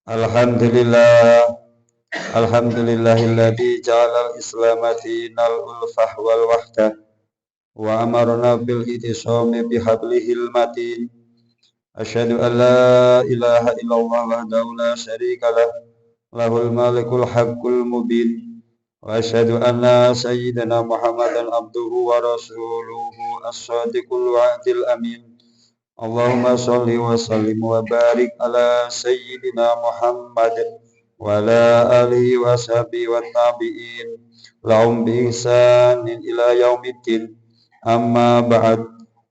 Alhamdulillah, alhamdulillahilladzi ja'alal islama dinal ulfah wal wahdah wa amarna bil ittisami bihablihil matin. Asyhadu an la ilaha illallah wahdahu la syarikalah lahul malikul haqqul mubin wa asyhadu anna sayyidina Muhammadan abduhu wa rasuluhu as-sadiqul wa'dil amin. Allahumma sholli wa sallim wa barik ala sayyidina Muhammad wa ala alihi wa sahbihi wa tabi'in lahum bi ihsanin ila yaumiddin. Amma ba'd,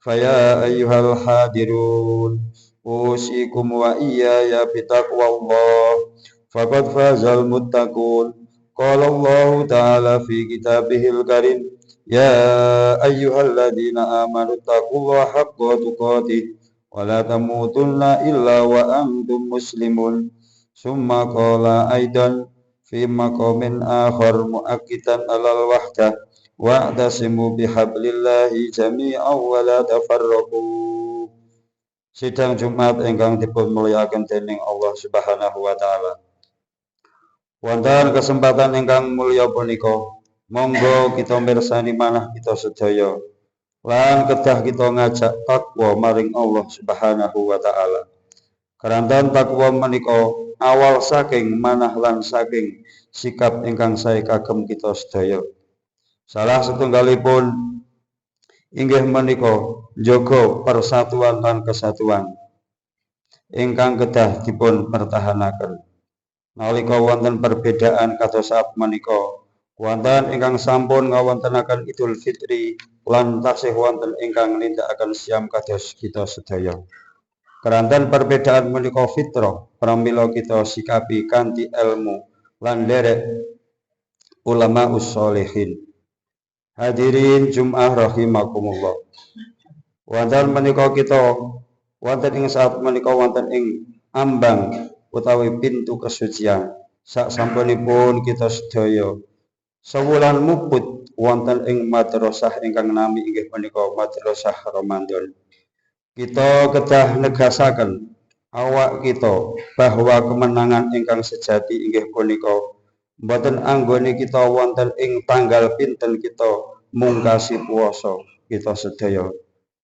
faya ayyuhal hadirun usikum wa iyaya bitaqwallah faqad fazal muttaqun. Qala Allah ta'ala fi kitabihil karim, ya ayyuhalladzina amanu taqullaha haqqa tuqatih wa la tamutunna illa wa antum muslimun. Summa qala aidan fi maqamin akhar muakkidan alal wahdah wa'tasimu bihablillahi jami'an wa la tafarraqu. Sidang Jumat ingkang dipun mulyakaken dening Allah Subhanahu wa taala. Wonten kesempatan ingkang mulya punika, monggo kita mirsani manah kita sedaya lan kedah kita ngajak takwa maring Allah Subhanahu wa taala. Kerantan takwa menika awal saking manah lan saking sikap ingkang sae kagem kita sedaya. Salah setunggalipun inggih menika njaga persatuan lan kesatuan ingkang kedah dipun pertahanaken. Nalika wonten perbedaan kados menika, wonten ingkang sampun ngawontenaken Idul Fitri lan tasih wonten ingkang nindakaken siam kados kita sedaya. Keranten perbedaan menika fitrah pramila kita sikapi kanthi ilmu lan derek ulama usholihin. Hadirin Jum'ah rahimakumullah. Wonten menika kita wonten ing saat menika wonten ing ambang utawi pintu kesucian. Sak sampunipun kita sedaya sewulan muput wonten ing madrasah ingkang nami inggih menika Madrasah Ramadan. Kita kedah negasaken awak kita bahwa kemenangan ingkang sejati inggih punika mboten anggone kita wonten ing tanggal pinten kita mungkasi puasa kita sedaya,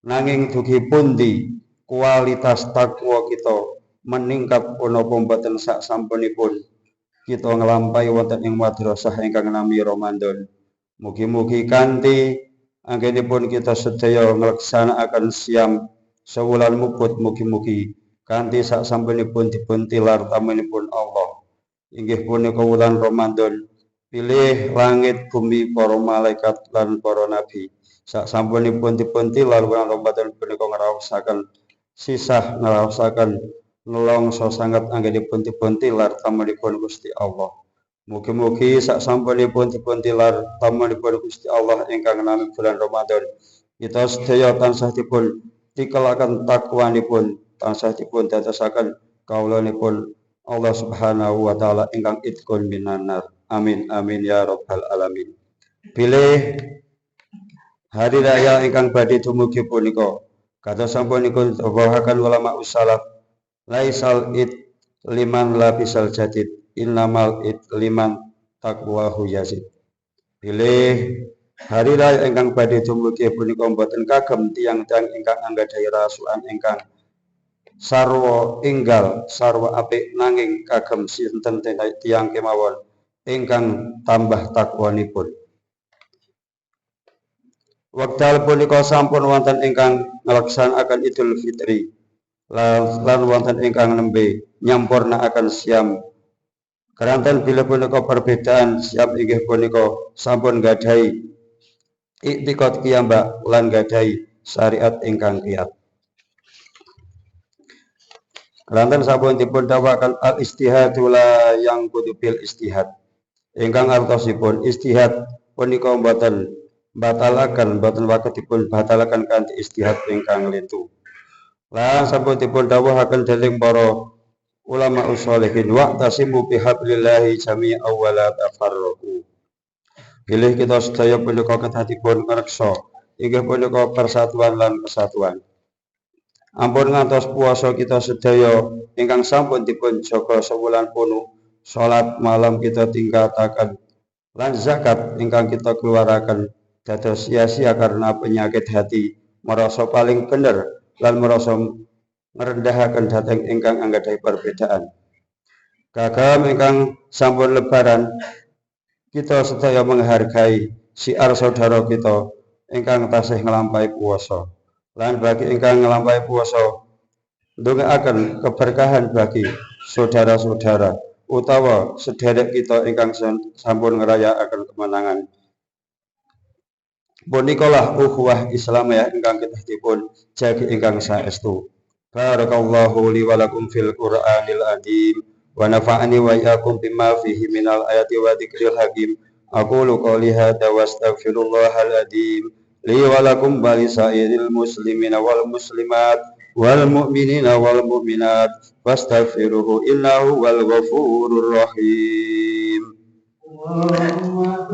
nanging dugi pundi kualitas takwa kita meningkat punapa mboten sak sampunipun kita nglampahi wonten ing madrasah ingkang nami Ramadan. Mugi-mugi kanthi anggenipun kita sedaya nglaksanakaken siam sewulan muput, mugi-mugi kanthi sak sampunipun dipun tilar tamunipun Allah inggih punika wulan Ramadan, pilih langit bumi para malaikat lan para nabi sak sampunipun dipun tilar wulan Ramadan punika ngraosaken sisah ngraosaken nelongso sanget anggenipun dipun tilar tamunipun Gusti Allah. Mugi-mugi sak sampunipun dipun tilar tamunipun Gusti Allah ingkang nami bulan Ramadan, kita sedaya tansah dipun tikalaken takwanipun, tansah dipun dadosaken kaulanipun Allah Subhanahu wa taala ingkang itqun minanar. Amin amin ya rabbal alamin. Bilih hari raya ingkang badhe dumugi punika kados sampunipun dawuhaken ulama usalaf, laisal id liman labisal jadid innamal id liman taqwahu yazid. Bilih hari raya ingkang badhe dumugi punika boten kagem tiyang-tiyang ingkang anggadhahi rasukan ingkang sarwa enggal sarwa apik, nanging kagem sinten tiyang kemawon ingkang tambah takwanipun. Wekdal punika sampun wonten ingkang nglaksanakaken Idul Fitri lan wonten ingkang nembe nyampurnakaken siam. Keranten bilih punika perbedaan siam inggih punika sampun gadhahi iktikad kiyambak lan gadhahi syariat ingkang kiyat. Keranten sampun dipun dawuhaken al istihadu la yang kudu bil istihad. Ingkang artosipun istihad punika boten batalaken, boten waket dipun batalaken kanthi istihad ingkang lintu. Lan sampun dipun dawuhaken dening para ulama usholihin, wa'tasimu bihablillahi jami'an wa la tafarraqu. Bilih kita sedaya punika kedah dipun ngreksa inggih punika persatuan lan kesatuan. Ampun ngantos puasa kita sedaya ingkang sampun dipun jaga sewulan penuh, salat malam kita tingkataken, lan zakat ingkang kita keluaraken dados sia-sia karena penyakit hati, merasa paling bener lan merasa ngrendahaken dhateng ingkang anggadhahi perbedaan. Kagem ingkang sampun lebaran, kita sedaya menghargai siar saudara kita ingkang tasih nglampahi puasa. Lan bagi ingkang nglampahi puasa, ndongaaken keberkahan bagi saudara-saudara utawa sederek kita ingkang sampun ngrayakaken kemenangan. Punikalah ukhuwah Islamiyah ingkang kita dipun jagi ingkang saestu. Barakallahu li wa lakum fil Qur'anil azim wa nafa'ani wa iyyakum bima fihi minal ayati wa dzikril hakim. Aqulu qouli hadza wa astaghfirullahal azim li wa lakum wa lisairil muslimina wal muslimat wal mu'minina wal mu'minat fastaghfiruhu innahu wal ghafurur rahim. Allahumma